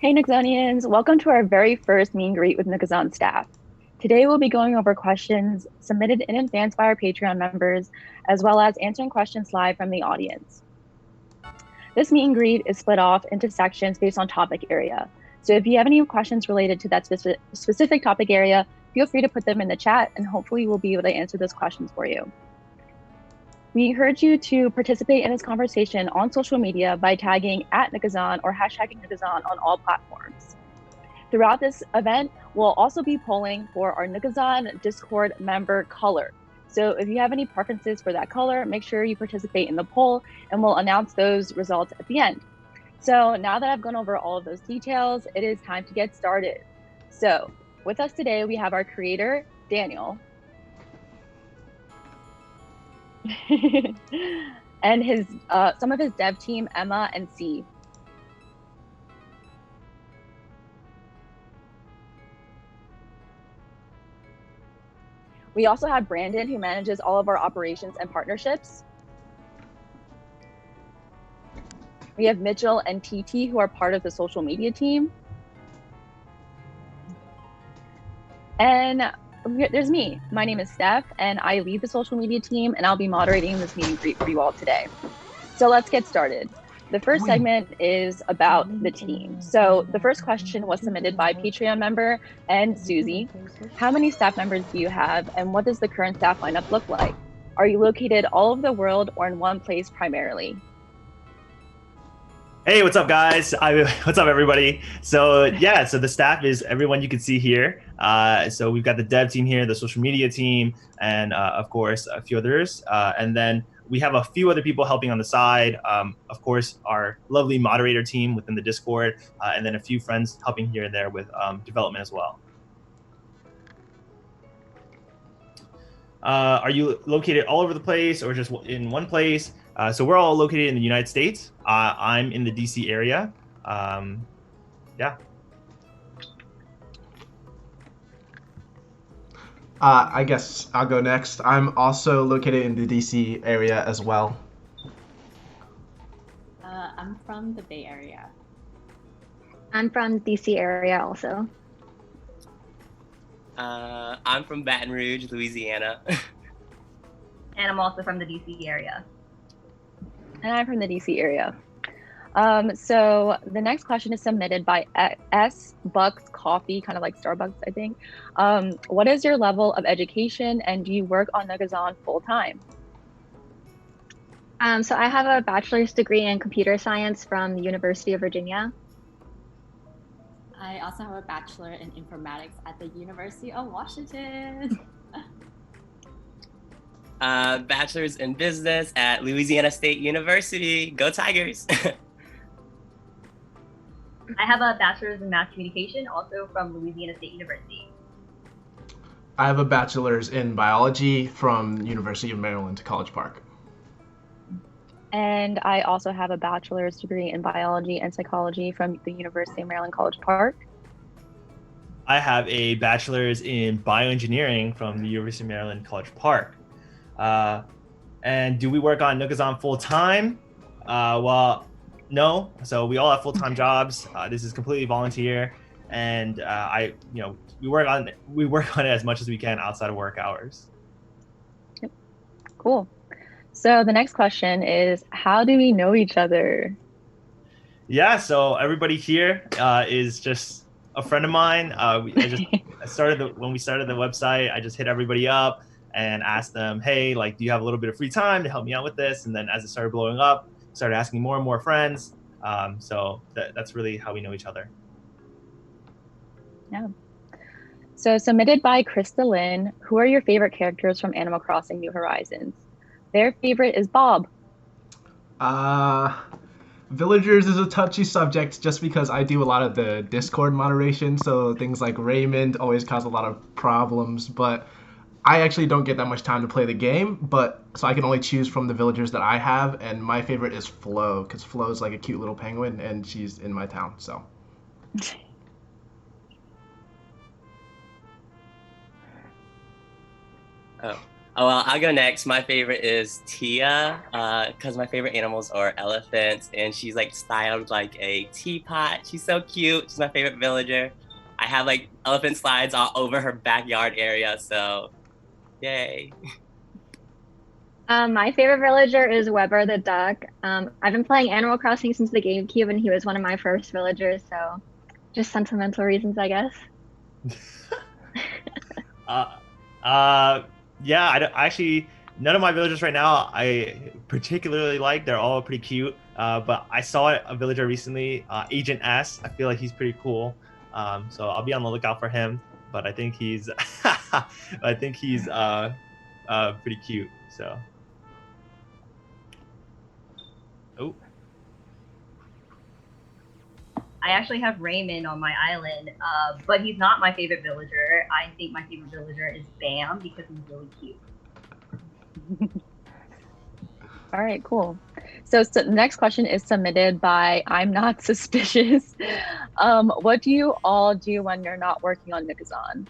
Hey Nookazonians, welcome to our very first meet and greet with Nookazon Staff. Today we'll be going over questions submitted in advance by our Patreon members, as well as answering questions live from the audience. This meet and greet is split off into sections based on topic area. So if you have any questions related to that specific topic area, feel free to put them in the chat and hopefully we'll be able to answer those questions for you. We encourage you to participate in this conversation on social media by tagging @Nookazon or hashtagging Nookazon on all platforms. Throughout this event, we'll also be polling for our Nookazon Discord member color. So if you have any preferences for that color, make sure you participate in the poll and we'll announce those results at the end. So now that I've gone over all of those details, it is time to get started. So with us today, we have our creator, Daniel. And his some of his dev team, Emma and C. We also have Brandon, who manages all of our operations and partnerships. We have Mitchell and TT, who are part of the social media team. And there's me. My name is Steph, and I lead the social media team, and I'll be moderating this meet and greet for you all today. So let's get started. The first segment is about the team. So the first question was submitted by Patreon member and Susie. How many staff members do you have, and what does the current staff lineup look like? Are you located all over the world or in one place primarily? Hey, what's up, guys? What's up, everybody? So the staff is everyone you can see here. So we've got the dev team here, the social media team, and of course a few others. And then we have a few other people helping on the side. Of course, our lovely moderator team within the Discord, and then a few friends helping here and there with development as well. Are you located all over the place or just in one place? So we're all located in the United States. I'm in the DC area. Yeah. I guess I'll go next. I'm also located in the DC area as well. I'm from the Bay Area. I'm from DC area also. I'm from Baton Rouge, Louisiana. And I'm also from the DC area. And I'm from the DC area. So the next question is submitted by S Bucks Coffee, kind of like Starbucks, I think. What is your level of education, and do you work on Nookazon full time? So I have a bachelor's degree in computer science from the University of Virginia. I also have a bachelor in informatics at the University of Washington. Bachelor's in business at Louisiana State University. Go Tigers! I have a bachelor's in mass communication, also from Louisiana State University. I have a bachelor's in biology from University of Maryland, College Park. And I also have a bachelor's degree in biology and psychology from the University of Maryland, College Park. I have a bachelor's in bioengineering from the University of Maryland, College Park. And do we work on Nookazon full time? Well, no. So we all have full-time jobs. This is completely volunteer, and we work on it as much as we can outside of work hours. Yep. Cool. So the next question is, how do we know each other? Yeah. So everybody here is just a friend of mine. When we started the website, I just hit everybody up and asked them, hey, like, do you have a little bit of free time to help me out with this? And then as it started blowing up, started asking more and more friends. So that's really how we know each other. Yeah. So submitted by Krista Lynn, who are your favorite characters from Animal Crossing New Horizons? Their favorite is Bob. Villagers is a touchy subject just because I do a lot of the Discord moderation, so things like Raymond always cause a lot of problems, but I actually don't get that much time to play the game, so I can only choose from the villagers that I have, and my favorite is Flo, because Flo is like a cute little penguin, and she's in my town, so. Oh, well, I'll go next. My favorite is Tia, because my favorite animals are elephants, and she's like styled like a teapot. She's so cute. She's my favorite villager. I have like elephant slides all over her backyard area, so yay. My favorite villager is Weber the duck. I've been playing Animal Crossing since the GameCube, and he was one of my first villagers, so just sentimental reasons, I guess. Yeah, actually, none of my villagers right now I particularly like. They're all pretty cute. But I saw a villager recently, Agent S. I feel like he's pretty cool. So I'll be on the lookout for him. But I think he's, pretty cute. So. Oh. I actually have Raymond on my island, but he's not my favorite villager. I think my favorite villager is Bam because he's really cute. All right, cool. So the next question is submitted by I'm Not Suspicious. What do you all do when you're not working on Nookazon?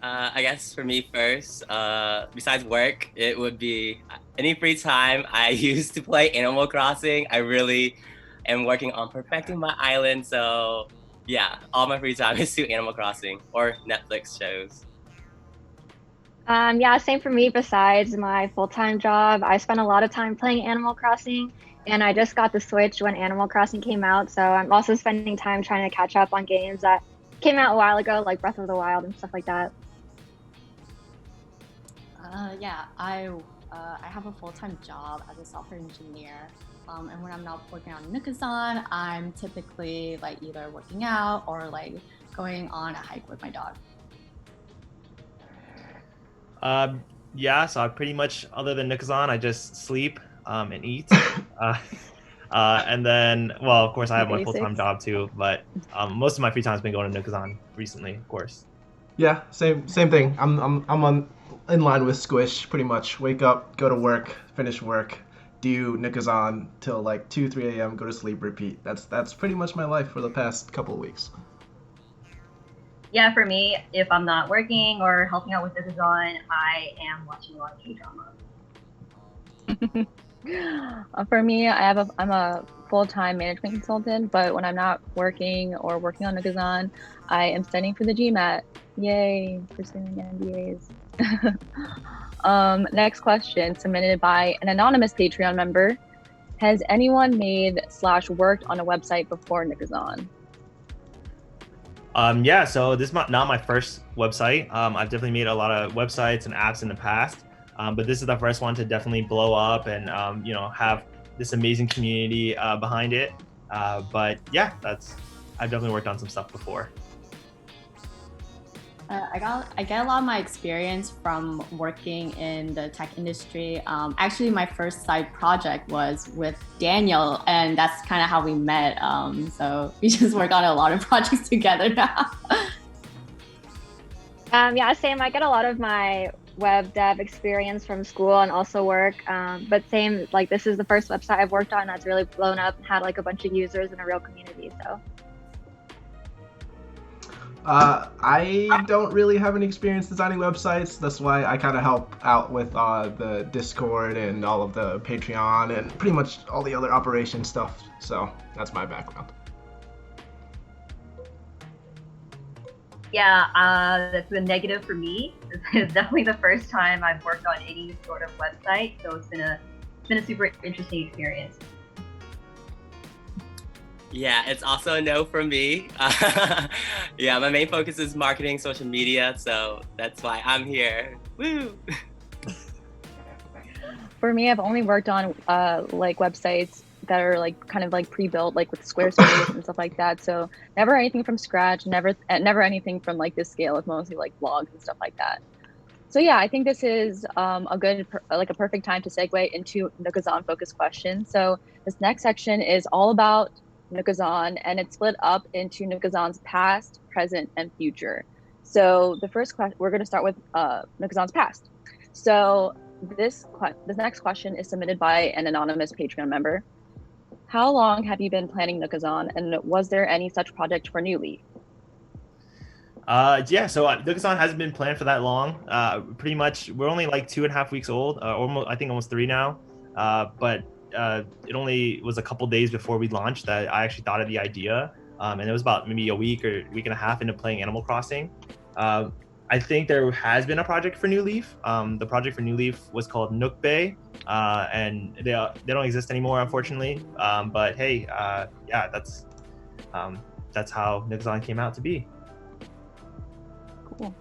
I guess for me first, besides work, it would be any free time I use to play Animal Crossing. I really am working on perfecting my island, so Yeah, all my free time is to Animal Crossing or Netflix shows. Yeah, same for me. Besides my full-time job, I spent a lot of time playing Animal Crossing, and I just got the Switch when Animal Crossing came out. So I'm also spending time trying to catch up on games that came out a while ago, like Breath of the Wild and stuff like that. Yeah, I have a full-time job as a software engineer. And when I'm not working on Nookazon, I'm typically like either working out or like going on a hike with my dog. Yeah, so I pretty much, other than Nookazon, I just sleep and eat. Uh, and then, well, of course, I have my full-time Basics. job too, but most of my free time has been going to Nookazon recently, of course. Yeah, same thing. I'm on in line with Squish pretty much. Wake up, go to work, finish work, do Nookazon till like 2-3 a.m. Go to sleep, repeat. That's pretty much my life for the past couple of weeks. Yeah, for me, if I'm not working or helping out with Nookazon, I am watching a lot of K-drama. For me, I'm a full-time management consultant, but when I'm not working or working on Nookazon, I am studying for the GMAT. Yay, pursuing MBAs. Next question submitted by an anonymous Patreon member. Has anyone made/worked on a website before Nookazon? Yeah, so this is not my first website. I've definitely made a lot of websites and apps in the past, but this is the first one to definitely blow up and have this amazing community behind it. But yeah, I've definitely worked on some stuff before. I get a lot of my experience from working in the tech industry. Actually, my first side project was with Daniel, and that's kind of how we met. So we just work on a lot of projects together now. Yeah, same. I get a lot of my web dev experience from school and also work. But same, like this is the first website I've worked on that's really blown up and had like a bunch of users and a real community. So. I don't really have any experience designing websites. That's why I kind of help out with the Discord and all of the Patreon and pretty much all the other operation stuff. So that's my background. Yeah, that's been negative for me. It's definitely the first time I've worked on any sort of website, so it's been a super interesting experience. Yeah, it's also a no from me. Yeah, my main focus is marketing, social media, so that's why I'm here. Woo! For me, I've only worked on like websites that are like kind of like pre-built, like with Squarespace and stuff like that. So never anything from scratch, never anything from like this scale. It's mostly like blogs and stuff like that. So yeah, I think this is a perfect time to segue into Nookazon focused questions. So this next section is all about Nookazon, and it's split up into Nookazon's past, present, and future. So the first question, we're going to start with Nookazon's past. So this next question is submitted by an anonymous Patreon member. How long have you been planning Nookazon, and was there any such project for New Leaf? Yeah, so Nookazon hasn't been planned for that long. Pretty much, we're only like 2.5 weeks old, I think almost 3 now. But it only was a couple days before we launched that I actually thought of the idea. And it was about maybe a week or week and a half into playing Animal Crossing. I think there has been a project for New Leaf. The project for New Leaf was called Nook Bay, and they don't exist anymore, unfortunately. But hey, yeah, that's how Nookazon came out to be. Cool.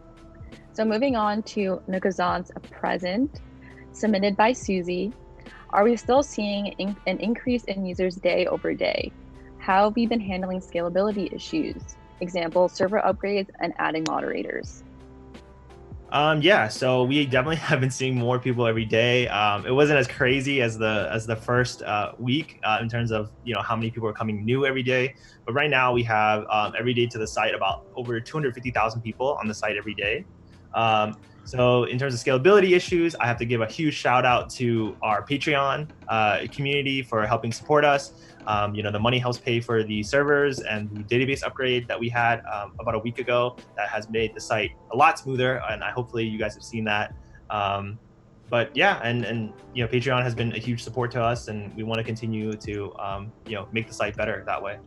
So moving on to Nookazon's present, submitted by Susie. Are we still seeing an increase in users day over day? How have we been handling scalability issues? Example, server upgrades and adding moderators. Yeah, so we definitely have been seeing more people every day. It wasn't as crazy as the first week in terms of how many people are coming new every day. But right now we have every day to the site about over 250,000 people on the site every day. So in terms of scalability issues, I have to give a huge shout out to our Patreon community for helping support us. The money helps pay for the servers and the database upgrade that we had about a week ago that has made the site a lot smoother, and hopefully you guys have seen that. But yeah, and Patreon has been a huge support to us, and we want to continue to make the site better that way.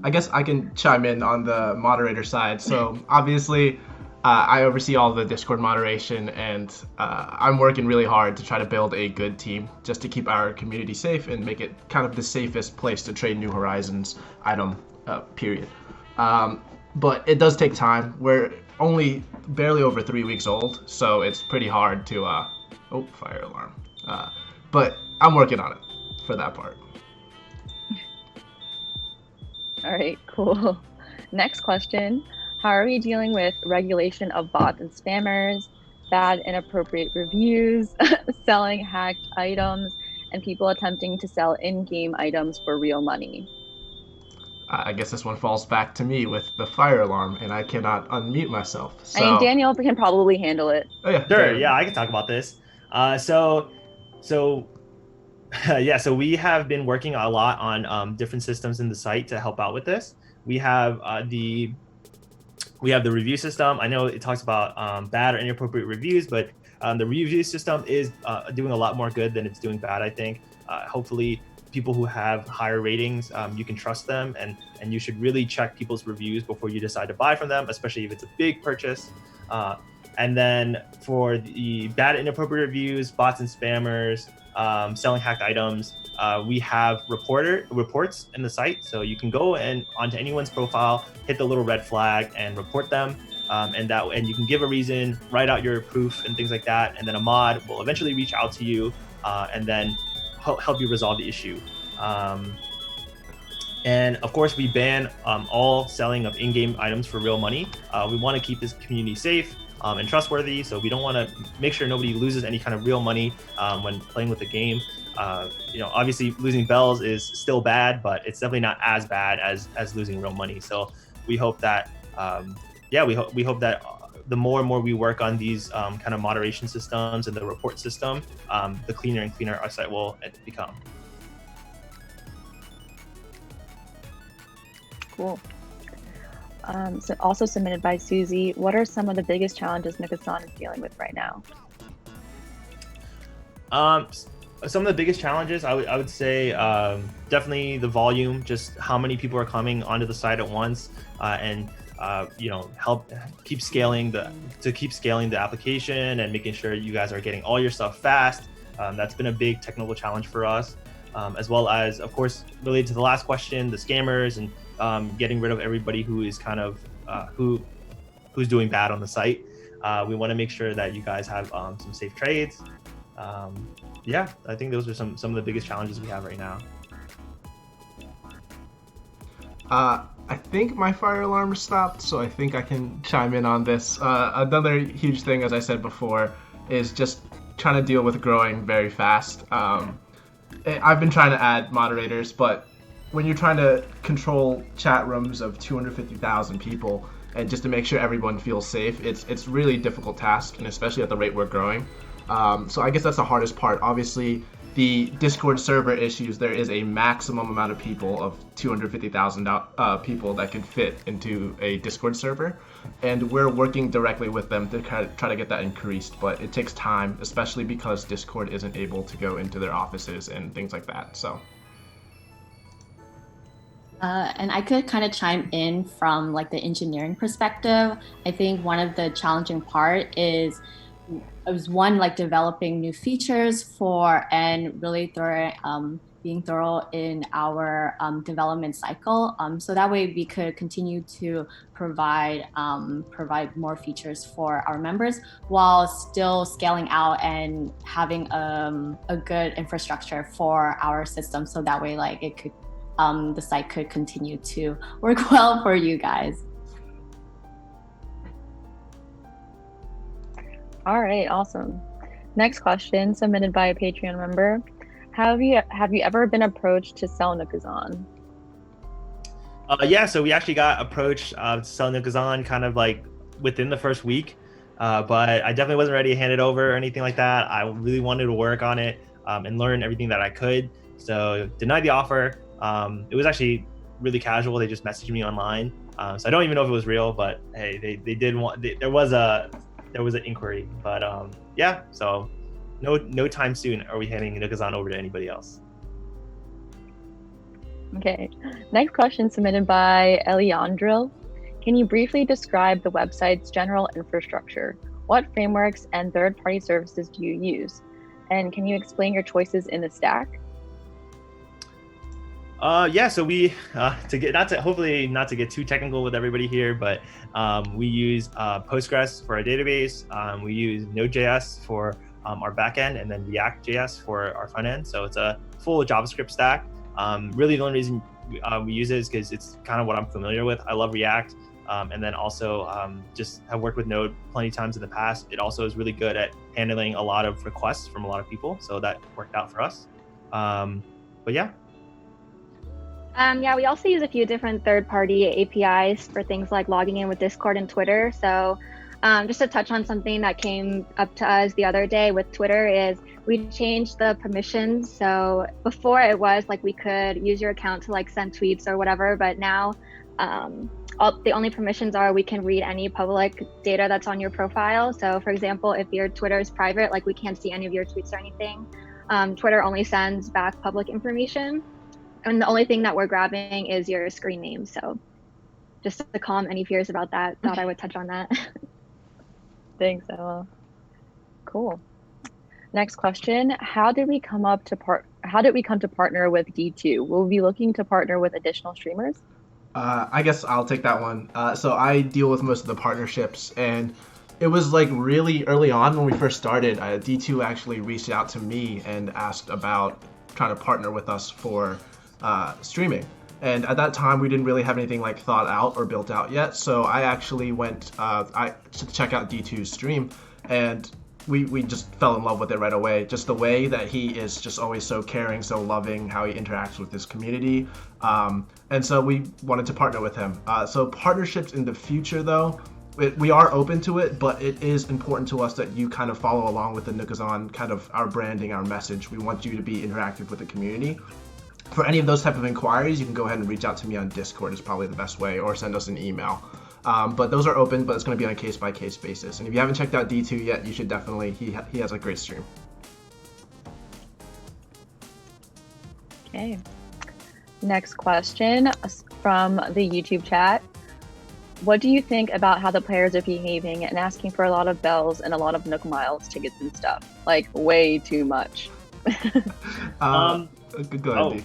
I guess I can chime in on the moderator side. So obviously, I oversee all the Discord moderation, and I'm working really hard to try to build a good team just to keep our community safe and make it kind of the safest place to trade New Horizons item, period. But it does take time. We're only barely over 3 weeks old, so it's pretty hard to, oh, fire alarm. But I'm working on it for that part. All right, cool. Next question. How are we dealing with regulation of bots and spammers, bad inappropriate reviews, selling hacked items, and people attempting to sell in-game items for real money? I guess this one falls back to me with the fire alarm, and I cannot unmute myself. So, I mean, Daniel can probably handle it. Oh, yeah, Sure, yeah, I can talk about this. So yeah, so we have been working a lot on different systems in the site to help out with this. We have the review system. I know it talks about bad or inappropriate reviews, but the review system is doing a lot more good than it's doing bad, I think. Hopefully, people who have higher ratings, you can trust them, and you should really check people's reviews before you decide to buy from them, especially if it's a big purchase. And then for the bad inappropriate reviews, bots and spammers, selling hacked items, we have reports in the site, so you can go and onto anyone's profile, hit the little red flag, and report them, and you can give a reason, write out your proof and things like that, and then a mod will eventually reach out to you and then help you resolve the issue. And of course, we ban all selling of in-game items for real money. We want to keep this community safe and trustworthy, so we don't want to make sure nobody loses any kind of real money when playing with the game. Obviously losing bells is still bad, but it's definitely not as bad as losing real money. So we hope that we hope that the more and more we work on these kind of moderation systems and the report system, the cleaner and cleaner our site will become. Cool. So also submitted by Susie, what are some of the biggest challenges Nookazon is dealing with right now? Some of the biggest challenges, I would say, definitely the volume, just how many people are coming onto the site at once, and help keep scaling the application and making sure you guys are getting all your stuff fast. That's been a big technical challenge for us, as well as, of course, related to the last question, the scammers and getting rid of everybody who is kind of who's doing bad on the site. We want to make sure that you guys have some safe trades. Yeah, I think those are some of the biggest challenges we have right now. I think my fire alarm stopped, so I think I can chime in on this. Another huge thing, as I said before, is just trying to deal with growing very fast. I've been trying to add moderators, but when you're trying to control chat rooms of 250,000 people and just to make sure everyone feels safe, it's really a difficult task, and especially at the rate we're growing. So I guess that's the hardest part. Obviously, the Discord server issues, there is a maximum amount of people of 250,000 people that can fit into a Discord server, and we're working directly with them to try to get that increased, but it takes time, especially because Discord isn't able to go into their offices and things like that. So. And I could kind of chime in from like the engineering perspective. I think one of the challenging part is one, like developing new features for and really being thorough in our development cycle. So that way we could continue to provide more features for our members while still scaling out and having a good infrastructure for our system. So that way, like it could the site could continue to work well for you guys. All right, awesome. Next question submitted by a Patreon member. Have you ever been approached to sell Nookazon? Yeah, so we actually got approached to sell Nookazon kind of like within the first week, but I definitely wasn't ready to hand it over or anything like that. I really wanted to work on it and learn everything that I could. So denied the offer. It was actually really casual. They just messaged me online. So I don't even know if it was real, but hey, they did want. There was an inquiry, but yeah. So no time soon are we handing Nookazon over to anybody else. Okay. Next question submitted by Eliandril. Can you briefly describe the website's general infrastructure? What frameworks and third-party services do you use? And can you explain your choices in the stack? Yeah, so we hopefully not to get too technical with everybody here, but we use Postgres for our database. We use Node.js for our backend, and then React.js for our front end. So it's a full JavaScript stack. Really, the only reason we use it is because it's kind of what I'm familiar with. I love React, and then also just have worked with Node plenty of times in the past. It also is really good at handling a lot of requests from a lot of people, so that worked out for us. But yeah. Yeah, we also use a few different third-party APIs for things like logging in with Discord and Twitter. So just to touch on something that came up to us the other day with Twitter is we changed the permissions. So before it was like we could use your account to like send tweets or whatever, but now the only permissions are we can read any public data that's on your profile. So for example, if your Twitter is private, like we can't see any of your tweets or anything. Twitter only sends back public information. And the only thing that we're grabbing is your screen name. So just to calm any fears about that, thought I would touch on that. Thanks, Ella. Cool. Next question: How did we come to partner with D2? Will we be looking to partner with additional streamers? I guess I'll take that one. So I deal with most of the partnerships, and it was like really early on when we first started. D2 actually reached out to me and asked about trying to partner with us for streaming. And at that time, we didn't really have anything like thought out or built out yet. So I actually went to check out D2's stream, and we just fell in love with it right away. Just the way that he is just always so caring, so loving, how he interacts with his community. And so we wanted to partner with him. So partnerships in the future, though, we are open to it, but it is important to us that you kind of follow along with the Nookazon, kind of our branding, our message. We want you to be interactive with the community. For any of those type of inquiries, you can go ahead and reach out to me on Discord is probably the best way, or send us an email. But those are open, but it's going to be on a case-by-case basis. And if you haven't checked out D2 yet, you should definitely. He has a great stream. Okay. Next question from the YouTube chat. What do you think about how the players are behaving and asking for a lot of bells and a lot of Nook Miles tickets and stuff? Like, way too much. Go ahead, D.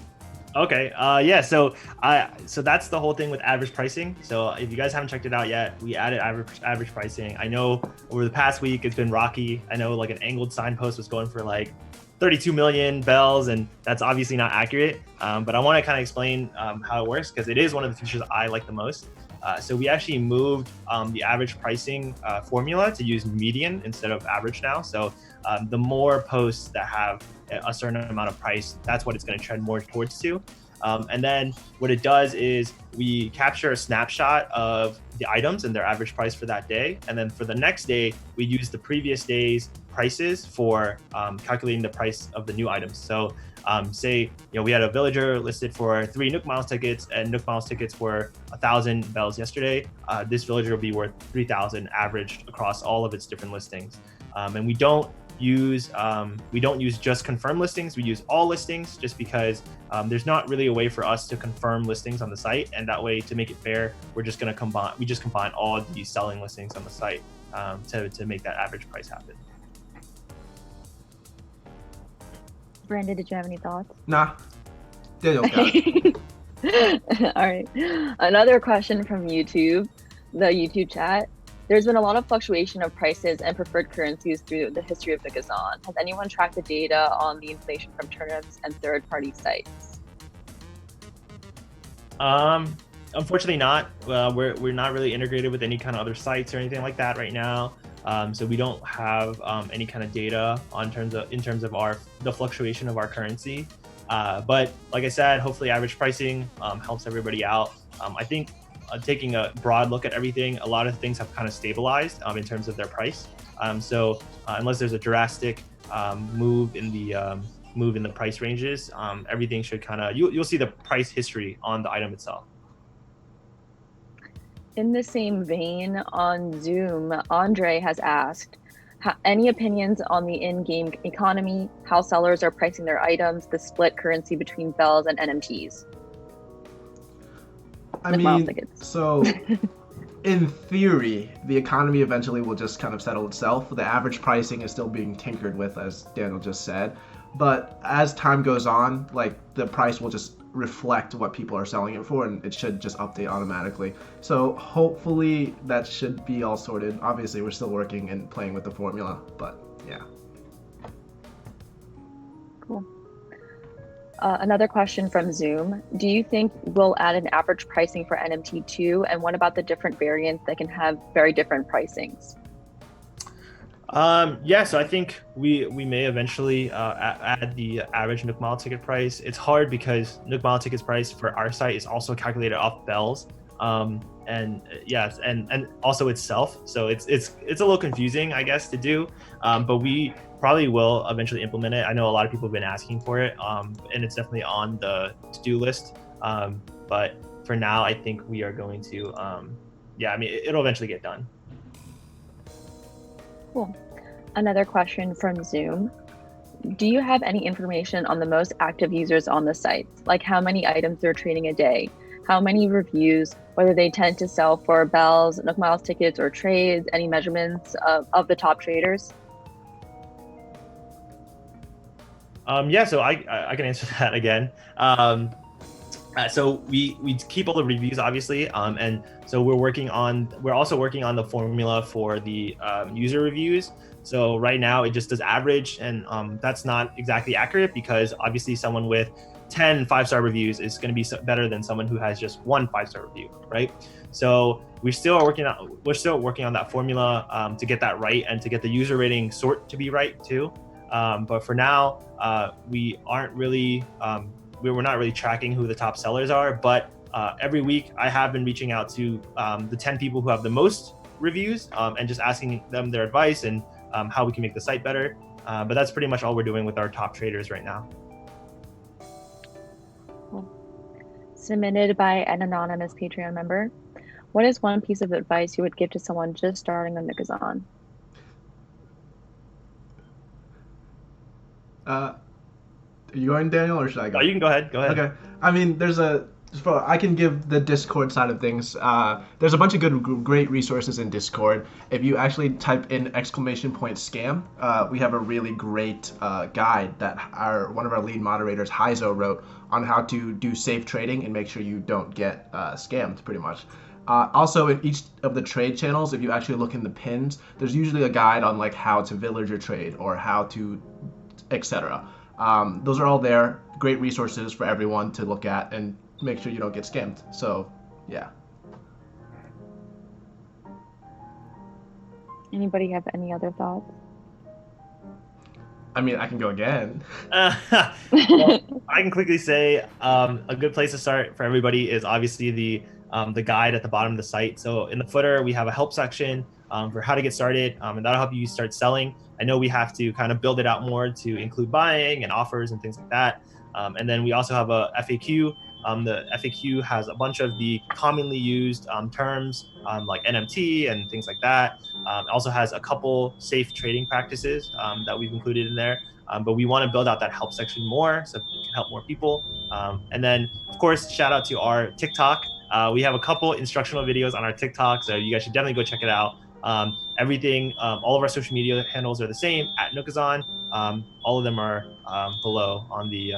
Okay. Yeah. So that's the whole thing with average pricing. So if you guys haven't checked it out yet, we added average pricing. I know over the past week it's been rocky. I know like an angled signpost was going for like 32 million bells, and that's obviously not accurate. But I want to kind of explain how it works, because it is one of the features I like the most. So we actually moved the average pricing formula to use median instead of average now. So the more posts that have a certain amount of price, that's what it's going to trend more towards to. And then what it does is we capture a snapshot of the items and their average price for that day. And then for the next day, we use the previous day's prices for calculating the price of the new items. So say, we had a villager listed for 3 Nook Miles tickets, and Nook Miles tickets were 1,000 bells yesterday. This villager will be worth 3,000 averaged across all of its different listings. And we don't use just confirmed listings. We use all listings, just because there's not really a way for us to confirm listings on the site, and that way, to make it fair, we just combine all the selling listings on the site to make that average price happen. Brandon, did you have any thoughts? Nah. Daniel got it. All right. Another question from YouTube, the YouTube chat. There's been a lot of fluctuation of prices and preferred currencies through the history of Nookazon. Has anyone tracked the data on the inflation from turnips and third-party sites? Unfortunately not. We're not really integrated with any kind of other sites or anything like that right now. So we don't have any kind of data in terms of the fluctuation of our currency. But like I said, hopefully average pricing helps everybody out. I think taking a broad look at everything, a lot of things have kind of stabilized in terms of their price. So unless there's a drastic move in the price ranges, everything should kind of, you'll see the price history on the item itself. In the same vein, on Zoom, Andre has asked, any opinions on the in-game economy, how sellers are pricing their items, the split currency between bells and NMTs? I Nook Miles mean, tickets. so in theory, the economy eventually will just kind of settle itself. The average pricing is still being tinkered with, as Daniel just said. But as time goes on, like the price will just reflect what people are selling it for, and it should just update automatically. So hopefully that should be all sorted. Obviously, we're still working and playing with the formula, but yeah. Cool. Another question from Zoom. Do you think we'll add an average pricing for NMT2? And what about the different variants that can have very different pricings? Yeah, so I think we may eventually add the average Nook Mile ticket price. It's hard because Nook Mile tickets price for our site is also calculated off bells, and yes, and also itself. So it's a little confusing, I guess, to do. But we probably will eventually implement it. I know a lot of people have been asking for it, and it's definitely on the to-do list. But for now, I think we are going to, yeah, I mean, it'll eventually get done. Cool. Another question from Zoom. Do you have any information on the most active users on the site? Like how many items they're trading a day? How many reviews, whether they tend to sell for bells, Nook Miles tickets, or trades, any measurements of the top traders? Yeah, so I can answer that again. So we keep all the reviews, obviously, and so we're also working on the formula for the user reviews. So right now it just does average, and that's not exactly accurate because obviously someone with 10 5-star reviews is going to be better than someone who has just 1 5-star review, right? So we're still working on that formula to get that right and to get the user rating sort to be right too. But for now, we're not really tracking who the top sellers are, but every week I have been reaching out to the 10 people who have the most reviews and just asking them their advice and how we can make the site better. But that's pretty much all we're doing with our top traders right now. Cool. Submitted by an anonymous Patreon member. What is one piece of advice you would give to someone just starting on Nookazon? Are you going, Daniel, or should I go? Oh, you can go ahead. Okay. I mean, I can give the Discord side of things. There's a bunch of great resources in Discord. If you actually type in !scam, we have a really great guide that one of our lead moderators, Heizo, wrote on how to do safe trading and make sure you don't get scammed, pretty much. Also, in each of the trade channels, if you actually look in the pins, there's usually a guide on like how to villager trade or how to, etc. Those are all there. Great resources for everyone to look at and make sure you don't get scammed. So, yeah. Anybody have any other thoughts? I mean, I can go again. Well, I can quickly say a good place to start for everybody is obviously the guide at the bottom of the site. So in the footer, we have a help section for how to get started, and that'll help you start selling. I know we have to kind of build it out more to include buying and offers and things like that. And then we also have a FAQ. The FAQ has a bunch of the commonly used terms like NMT and things like that. It also has a couple safe trading practices that we've included in there. But we want to build out that help section more so it can help more people. And then, of course, shout out to our TikTok. We have a couple instructional videos on our TikTok, so you guys should definitely go check it out. Everything, all of our social media handles are the same at Nookazon. All of them are below on the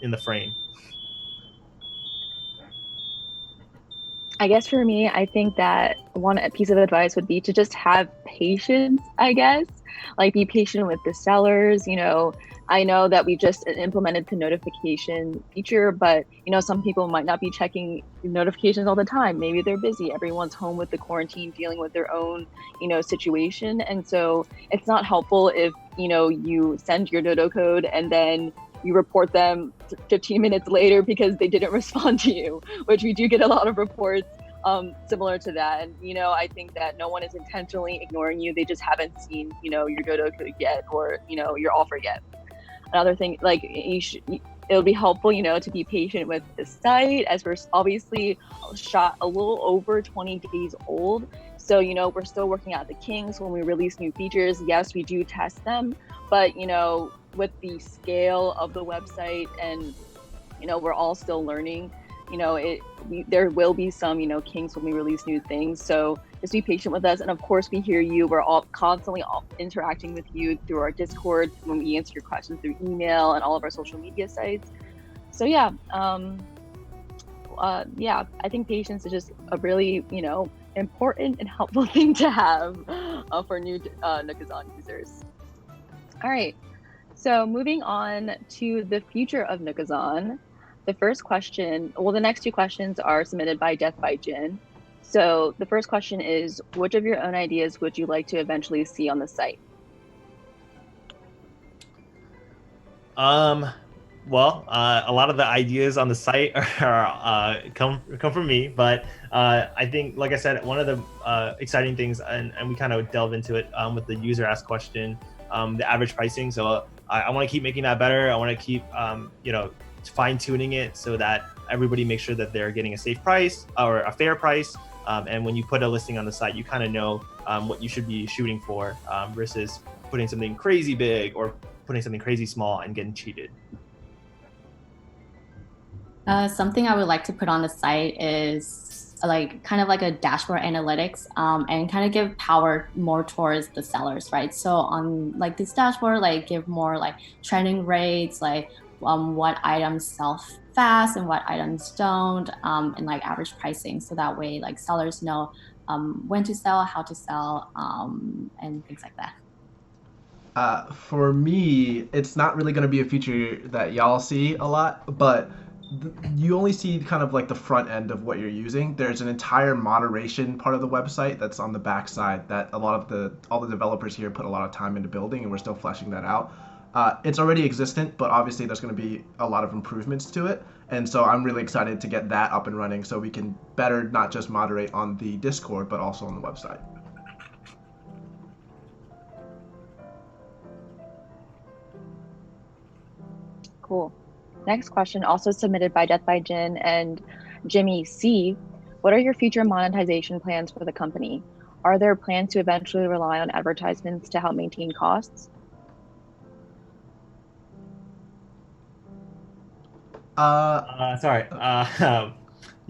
in the frame. I guess for me, I think that one piece of advice would be to just have patience, I guess. Like be patient with the sellers. I know that we just implemented the notification feature, but some people might not be checking notifications all the time. Maybe they're busy. Everyone's home with the quarantine, dealing with their own, situation. And so it's not helpful if, you send your dodo code and then you report them 15 minutes later because they didn't respond to you, which we do get a lot of reports similar to that. And, I think that no one is intentionally ignoring you. They just haven't seen, your dodo code yet or, your offer yet. Another thing, like it'll be helpful, to be patient with the site as we're obviously shot a little over 20 days old. So, we're still working out the kinks when we release new features. Yes, we do test them, but, with the scale of the website and, we're all still learning. there will be some, kinks when we release new things. So just be patient with us. And of course, we hear you. We're all constantly interacting with you through our Discord, when we answer your questions through email and all of our social media sites. So yeah, I think patience is just a really, important and helpful thing to have for new Nookazon users. All right, so moving on to the future of Nookazon. The next two questions are submitted by Death by Jin. So the first question is, which of your own ideas would you like to eventually see on the site? Well, a lot of the ideas on the site are come from me, but I think, like I said, one of the exciting things, and we kind of delve into it with the user asked question, the average pricing. So I want to keep making that better. I want to keep, fine tuning it so that everybody makes sure that they're getting a safe price or a fair price. And when you put a listing on the site, you kind of know what you should be shooting for versus putting something crazy big or putting something crazy small and getting cheated. Something I would like to put on the site is kind of like a dashboard analytics and kind of give power more towards the sellers, right? So on this dashboard, give more trending rates, what items sell fast and what items don't, and average pricing. So that way sellers know when to sell, how to sell, and things like that. For me, it's not really going to be a feature that y'all see a lot, but you only see kind of the front end of what you're using. There's an entire moderation part of the website that's on the back side that all the developers here put a lot of time into building, and we're still fleshing that out. It's already existent, but obviously there's going to be a lot of improvements to it. And so I'm really excited to get that up and running so we can better not just moderate on the Discord, but also on the website. Cool. Next question, also submitted by Death by Jin and Jimmy C. What are your future monetization plans for the company? Are there plans to eventually rely on advertisements to help maintain costs?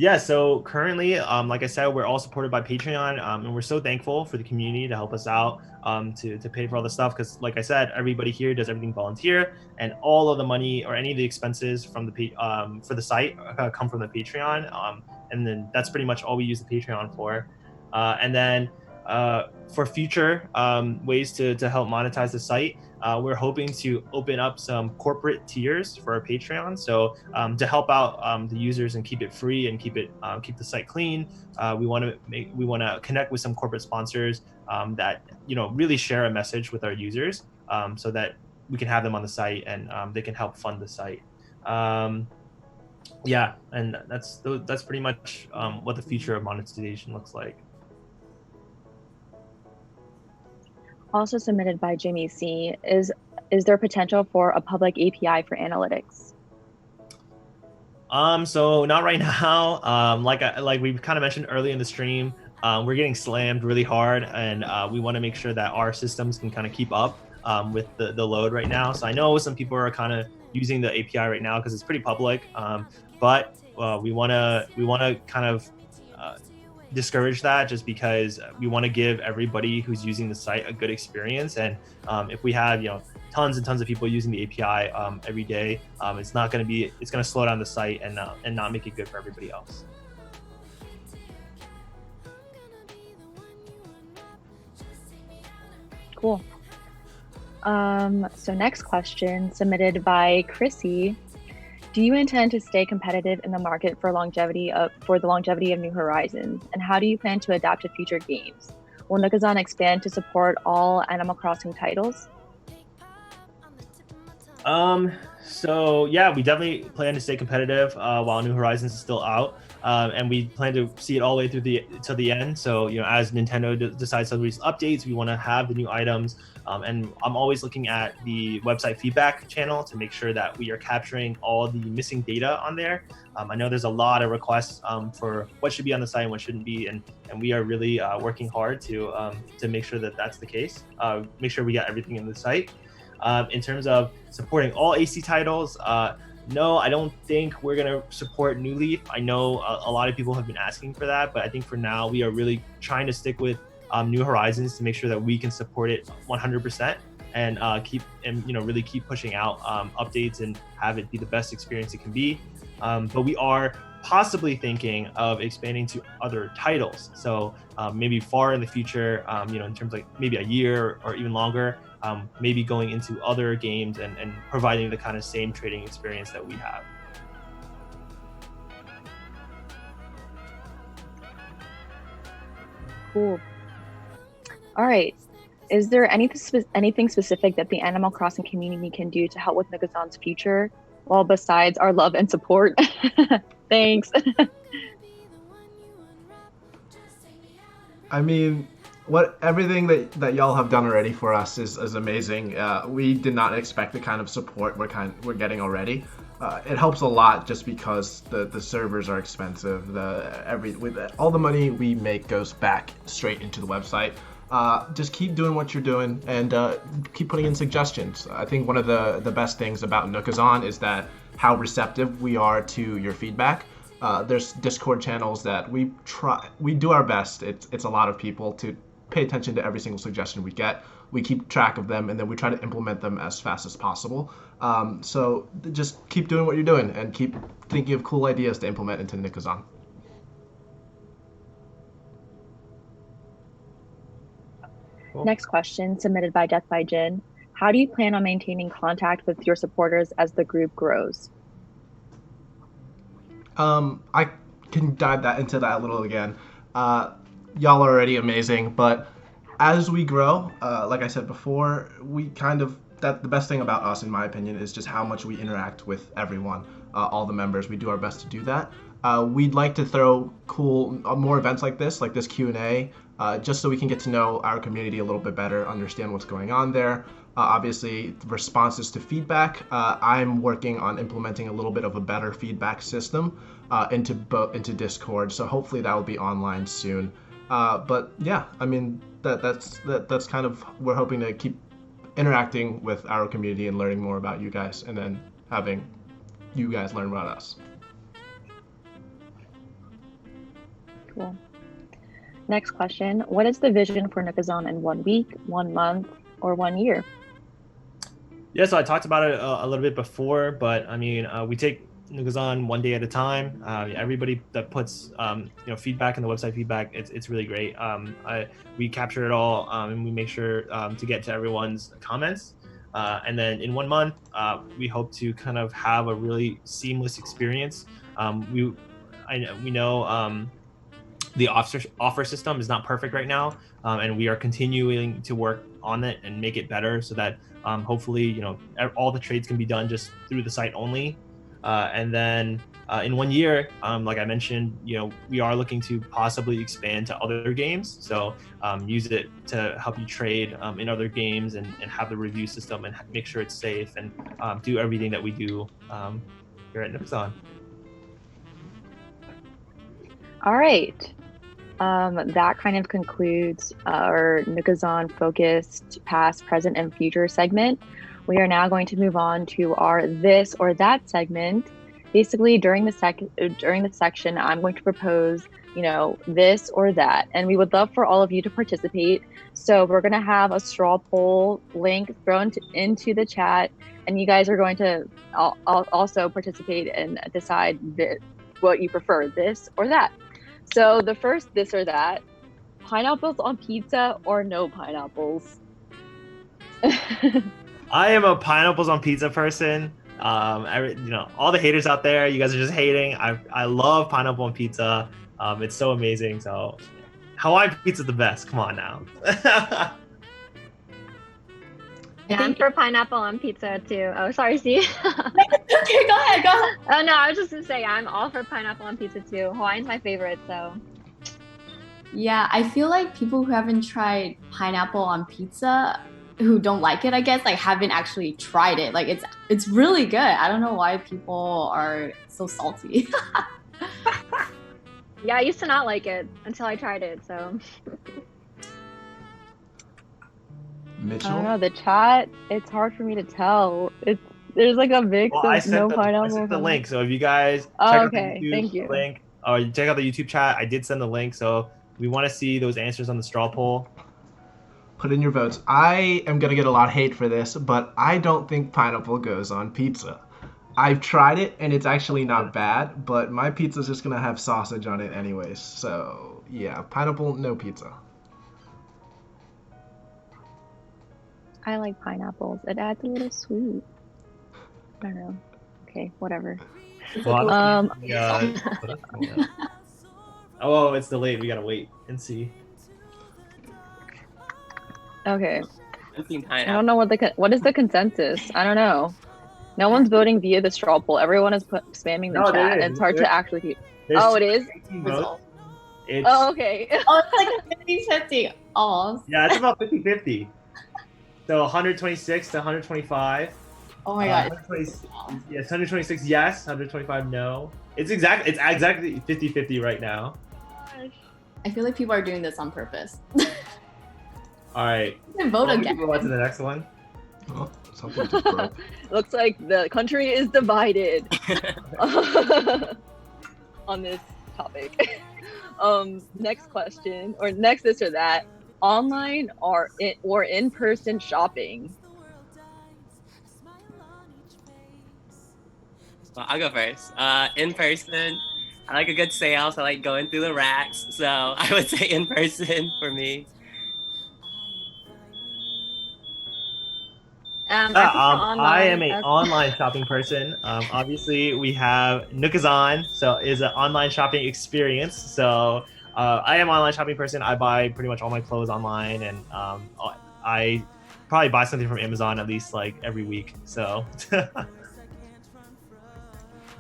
Yeah, so currently, like I said, we're all supported by Patreon, and we're so thankful for the community to help us out to pay for all the stuff, because like I said, everybody here does everything volunteer, and all of the money or any of the expenses from the for the site come from the Patreon, and then that's pretty much all we use the Patreon for. And then for future ways to help monetize the site, we're hoping to open up some corporate tiers for our Patreon. So to help out the users and keep it free and keep the site clean, we want to connect with some corporate sponsors that really share a message with our users, so that we can have them on the site and they can help fund the site. Yeah, and that's pretty much what the future of monetization looks like. Also submitted by Jimmy C. Is there potential for a public API for analytics? So not right now. Like we kind of mentioned early in the stream, we're getting slammed really hard, and we want to make sure that our systems can kind of keep up with the load right now. So I know some people are kind of using the API right now because it's pretty public, but we want to kind of discourage that, just because we want to give everybody who's using the site a good experience. And if we have tons and tons of people using the API every day, it's going to slow down the site and not make it good for everybody else. Cool. So next question, submitted by Chrissy. Do you intend to stay competitive in the market for the longevity of New Horizons? And how do you plan to adapt to future games? Will Nookazon expand to support all Animal Crossing titles? So yeah, we definitely plan to stay competitive while New Horizons is still out, and we plan to see it all the way to the end. So as Nintendo decides to release updates, we want to have the new items, and I'm always looking at the website feedback channel to make sure that we are capturing all the missing data on there. I know there's a lot of requests for what should be on the site and what shouldn't be, and we are really working hard to make sure that that's the case. Make sure we got everything in the site. In terms of supporting all AC titles, no, I don't think we're gonna support New Leaf. I know a lot of people have been asking for that, but I think for now we are really trying to stick with New Horizons to make sure that we can support it 100% and really keep pushing out updates and have it be the best experience it can be. But we are possibly thinking of expanding to other titles. So maybe far in the future, in terms of like maybe a year or even longer, maybe going into other games and providing the kind of same trading experience that we have. Cool. All right. Is there anything specific that the Animal Crossing community can do to help with Nookazon's future? Well, besides our love and support. Thanks. I mean, everything that y'all have done already for us is amazing. We did not expect the kind of support we're getting already. It helps a lot just because the servers are expensive. All the money we make goes back straight into the website. Just keep doing what you're doing and keep putting in suggestions. I think one of the best things about Nookazon is that how receptive we are to your feedback. There's Discord channels that we do our best. It's a lot of people to pay attention to every single suggestion we get. We keep track of them and then we try to implement them as fast as possible. So just keep doing what you're doing and keep thinking of cool ideas to implement into Nookazon. Cool. Next question submitted by Death by Jin. How do you plan on maintaining contact with your supporters as the group grows? I can dive into that a little again. Y'all are already amazing, but as we grow, like I said before, the best thing about us, in my opinion, is just how much we interact with everyone, all the members. We do our best to do that. We'd like to throw more events like this Q&A, just so we can get to know our community a little bit better, understand what's going on there. Obviously, responses to feedback. I'm working on implementing a little bit of a better feedback system into Discord, so hopefully that will be online soon. But yeah, I mean that's kind of, we're hoping to keep interacting with our community and learning more about you guys, and then having you guys learn about us. Cool. Next question. What is the vision for Nookazon in 1 week, 1 month, or 1 year? Yeah, so I talked about it a little bit before, but I mean, we take Nookazon 1 day at a time. Everybody that puts feedback in the website feedback, it's really great. We capture it all and we make sure to get to everyone's comments. And then in 1 month, we hope to kind of have a really seamless experience. We know the offer system is not perfect right now, and we are continuing to work on it and make it better so that hopefully all the trades can be done just through the site only. And then in 1 year, like I mentioned, we are looking to possibly expand to other games. So use it to help you trade in other games and have the review system and make sure it's safe and do everything that we do here at Nookazon. All right. That kind of concludes our Nookazon focused past, present, and future segment. We are now going to move on to our this or that segment. Basically, during the section, I'm going to propose, this or that, and we would love for all of you to participate. So we're going to have a straw poll link thrown into the chat, and you guys are going to also participate and decide what you prefer, this or that. So the first this or that: pineapples on pizza or no pineapples? I am a pineapples on pizza person. All the haters out there, you guys are just hating. I love pineapple on pizza. It's so amazing. So Hawaiian pizza is the best. Come on now. Yeah, I'm for pineapple on pizza too. Oh, sorry, C. Okay, go ahead. Oh no, I was just gonna say I'm all for pineapple on pizza too. Hawaiian's my favorite, so. Yeah, I feel like people who haven't tried pineapple on pizza, who don't like it, I guess, haven't actually tried it. It's really good. I don't know why people are so salty. Yeah, I used to not like it until I tried it, so. Mitchell? I don't know, the chat, it's hard for me to tell. It's There's like a mix Well, I of sent no the, pineapple. I sent the link. So if you guys check Oh, out okay. the YouTube Thank you. link or check out the YouTube chat, I did send the link. So we want to see those answers on the straw poll. Put in your votes. I am gonna get a lot of hate for this, but I don't think pineapple goes on pizza. I've tried it and it's actually not bad, but my pizza's just gonna have sausage on it anyways. So yeah, pineapple, no pizza. I like pineapples. It adds a little sweet. I don't know. Okay, whatever. Well, Um, oh, it's delayed. We gotta wait and see. Okay. I'm team I pineapple. don't know what is the consensus. I don't know. No one's voting via the straw poll. Everyone is spamming the No, there chat. is. And it's hard to actually keep. There's Oh, it is? 18 votes. It's, Oh, okay. Oh, it's like a 50-50 almost. yeah, it's about 50-50. So 126 to 125. Oh my god. 120, yes, 126 yes, 125 no. It's exactly 50-50 right now. I feel like people are doing this on purpose. All right. You can vote Well, we again. can move on to the next one. Oh, something just broke. Looks like the country is divided on this topic. Next question, or next this or that. Online or in-person shopping? Well, I'll go first. In person, I like a good sale, so I like going through the racks. So I would say in person for me. I am an as- online shopping person. Obviously, we have Nookazon, so is an online shopping experience. So I am an online shopping person. I buy pretty much all my clothes online, and I probably buy something from Amazon at least like every week. So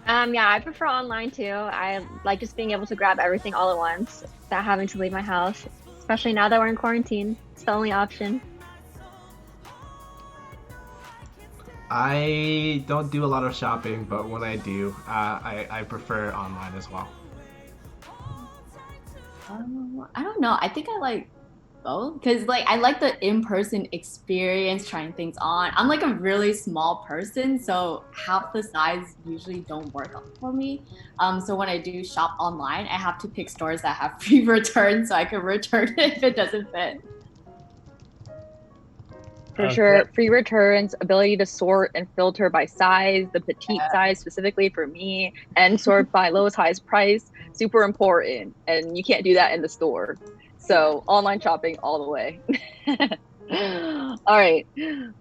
Yeah, I prefer online too. I like just being able to grab everything all at once without having to leave my house, especially now that we're in quarantine. It's the only option. I don't do a lot of shopping, but when I do, I prefer online as well. I don't know. I think I like both because like I like the in-person experience, trying things on. I'm like a really small person, so half the size usually don't work for me. So when I do shop online, I have to pick stores that have free returns so I can return it if it doesn't fit. For Okay. sure. Free returns, ability to sort and filter by size, the petite size specifically for me, and sort by lowest highest price, super important. And you can't do that in the store. So online shopping all the way. All right.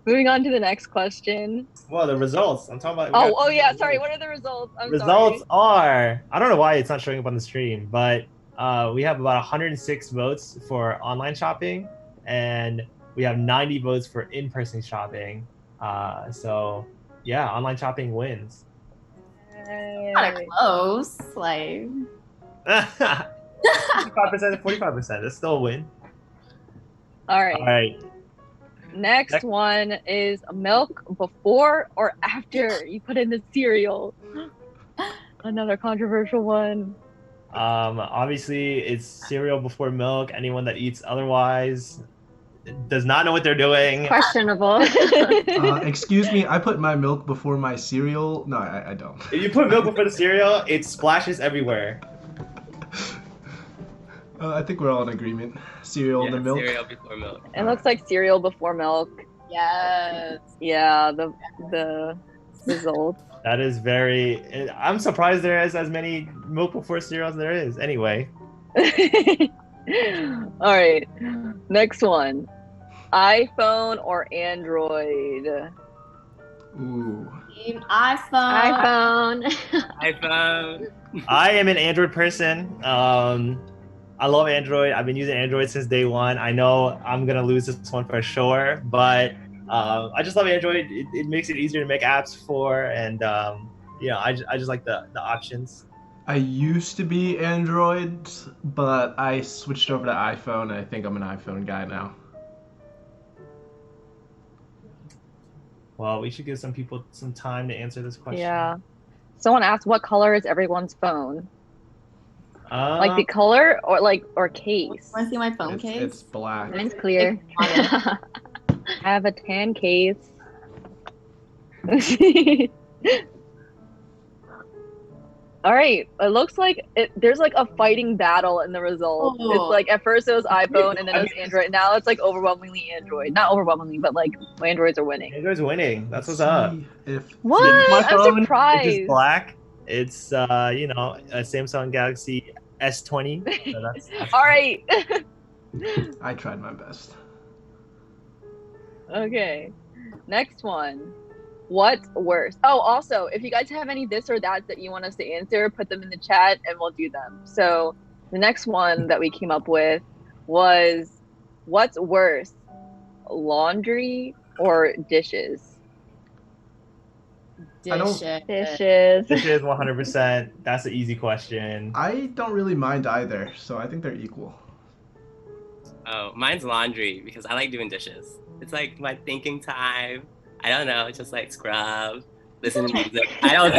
Moving on to the next question. well, the results. I'm talking about. Oh yeah, sorry. What are the results? I'm Results sorry. are, I don't know why it's not showing up on the stream, but we have about 106 votes for online shopping, and we have 90 votes for in-person shopping. So yeah, online shopping wins. Kind of close, like 55% and 45%. That's still a win. All right. All right. Next one is milk before or after you put in the cereal. Another controversial one. Obviously, it's cereal before milk. Anyone that eats otherwise does not know what they're doing. Questionable. Excuse me, I put my milk before my cereal. No, I don't. If you put milk before the cereal, it splashes everywhere. I think we're all in agreement. Cereal, Yeah, the milk. cereal before milk. It looks like cereal before milk. yes. Yeah, the result. That is very. I'm surprised there is as many milk before cereal as there is. Anyway. All right. Next one. iPhone or Android? Ooh. Team iPhone. iPhone. iPhone. I am an Android person. I love Android. I've been using Android since day one. I know I'm gonna lose this one for sure, but I just love Android. It makes it easier to make apps for, and I just like the options. I used to be Android, but I switched over to iPhone, and I think I'm an iPhone guy now. Well, we should give some people some time to answer this question. Yeah. Someone asked what color is everyone's phone? Like the color or case? Want to see my phone case? It's black. Mine's clear. I have a tan case. All right. It looks like there's like a fighting battle in the results. Oh. It's like at first it was iPhone and then I it was mean- Android. Now it's like overwhelmingly Android. Not overwhelmingly, but like Androids are winning. Android's winning. That's what's Let's up. see if What? My I'm phone, surprised. It's just black. It's you know, a Samsung Galaxy S20. So that's All right. I tried my best. Okay. Next one. What's worse? Oh, also, if you guys have any this or that you want us to answer, put them in the chat and we'll do them. So the next one that we came up with was, what's worse, laundry or dishes? I don't- Dishes. Dishes 100%. That's an easy question. I don't really mind either, so I think they're equal. Oh, mine's laundry because I like doing dishes. It's like my thinking time. I don't know, just like scrub, listen to music. I don't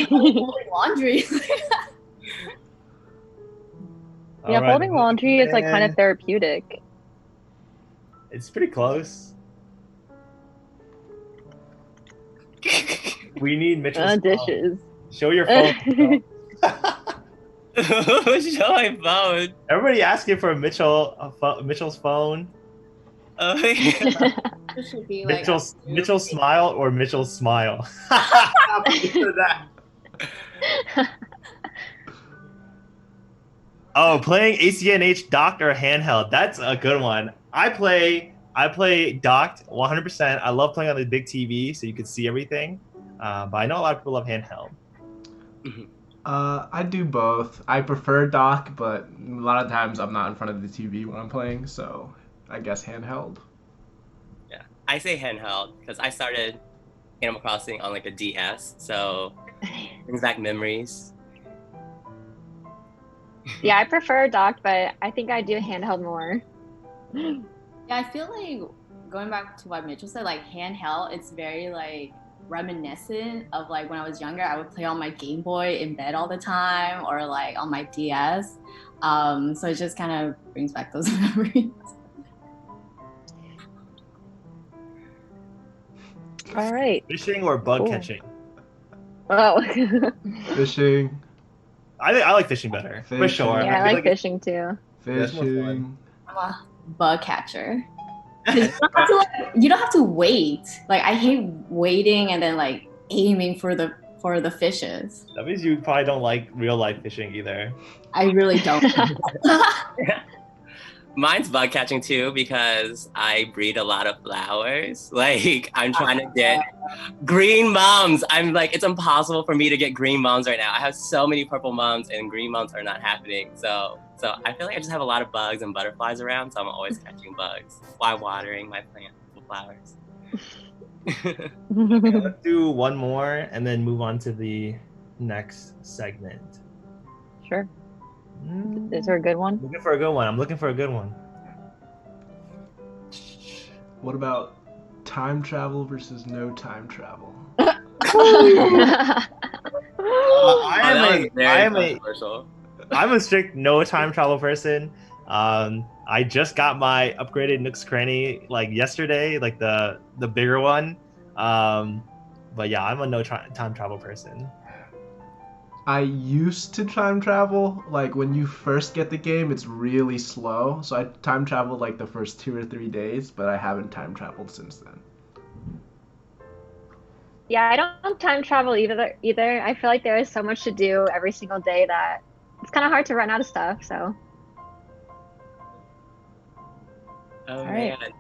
know. Laundry. Yeah, All right, folding laundry is like kind of man. therapeutic. It's pretty close. We need Mitchell's phone. Dishes. Show your phone. Show my phone. Everybody asking for Mitchell's phone. Oh, yeah. It should be like Mitchell's smile or Mitchell's smile. Oh, playing ACNH docked or handheld. That's a good one. I play docked 100%. I love playing on the big TV so you can see everything. But I know a lot of people love handheld. I do both. I prefer dock, but a lot of times I'm not in front of the TV when I'm playing, so I guess handheld. Yeah, I say handheld because I started Animal Crossing on like a DS, so brings back memories. Yeah, I prefer docked, but I think I do handheld more. Yeah, I feel like going back to what Mitchell said, like handheld, it's very like reminiscent of like when I was younger. I would play on my Game Boy in bed all the time, or like on my DS. So it just kind of brings back those memories. All right. Fishing or bug Cool. catching? Oh. Fishing. I like fishing better, for Fishing. sure. Yeah, I feel like fishing too. That's more Fishing. I'm a bug catcher. 'Cause you don't have to wait. Like I hate waiting and then like aiming for the fishes. That means you probably don't like real life fishing either. I really don't. Mine's bug catching too because I breed a lot of flowers. Like I'm trying to get green mums. I'm like, it's impossible for me to get green mums right now. I have so many purple mums and green mums are not happening. So I feel like I just have a lot of bugs and butterflies around. So I'm always catching bugs while watering my plant with flowers. Okay, let's do one more and then move on to the next segment. Sure. Is there a good one? Looking for a good one. I'm looking for a good one. What about time travel versus no time travel? I'm a strict no time travel person. I just got my upgraded Nook's Cranny like yesterday, like the bigger one. But yeah, I'm a no time travel person. I used to time travel. Like when you first get the game, it's really slow. So I time traveled like the first 2 or 3 days, but I haven't time traveled since then. Yeah, I don't time travel either. I feel like there is so much to do every single day that it's kind of hard to run out of stuff. So. Oh right. man.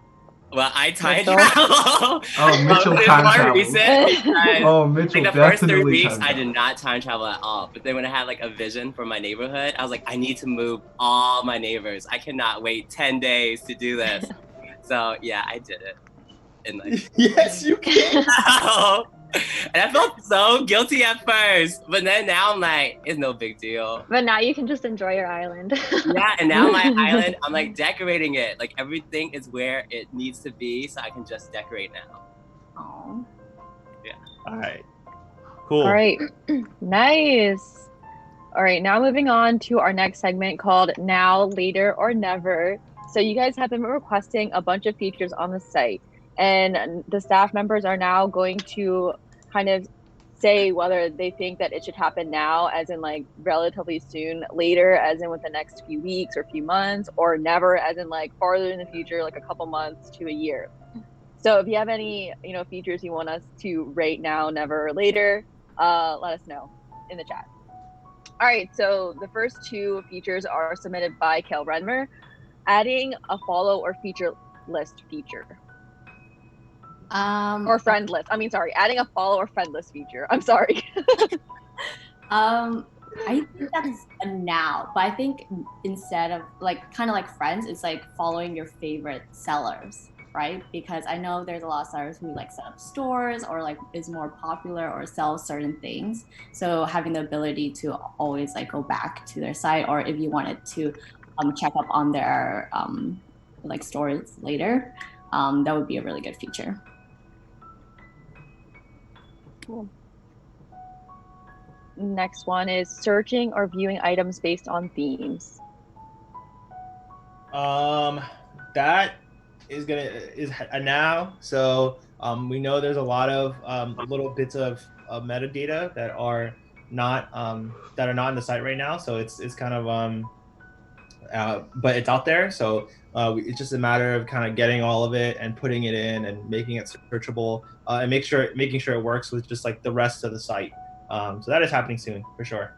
Well, I time Mitchell? travel. Oh, Mitchell It's time more traveled. recent because, Oh, Mitchell like the first 3 definitely weeks, time I did traveled. not time travel at all. But then when I had like a vision for my neighborhood, I was like, I need to move all my neighbors. I cannot wait 10 days to do this. So yeah, I did it. And like, Yes, you can. and I felt so guilty at first, but then now I'm like, it's no big deal. But now you can just enjoy your island. Yeah, and now my island, I'm like decorating it. Like everything is where it needs to be, so I can just decorate now. Aw. All right. Cool. All right. Nice. All right. Now moving on to our next segment called Now, Later, or Never. So you guys have been requesting a bunch of features on the site. And the staff members are now going to kind of say whether they think that it should happen now, as in like relatively soon, later, as in with the next few weeks or few months, or never, as in like farther in the future, like a couple months to a year. So if you have any, features you want us to rate now, never, or later, let us know in the chat. All right, so the first two features are submitted by Kel Renmer. Adding a follow or feature list feature. Or friend list. I mean, sorry, adding a follow or friend list feature. I'm sorry. I think that's a now, but I think instead of kind of like friends, it's like following your favorite sellers, right? Because I know there's a lot of sellers who like set up stores or like is more popular or sell certain things. So having the ability to always like go back to their site, or if you wanted to check up on their like stores later, that would be a really good feature. Cool. Next one is searching or viewing items based on themes. That is a now. So we know there's a lot of little bits of metadata that are not in the site right now. So it's kind of but it's out there. So it's just a matter of kind of getting all of it and putting it in and making it searchable and making sure it works with just like the rest of the site. So that is happening soon for sure.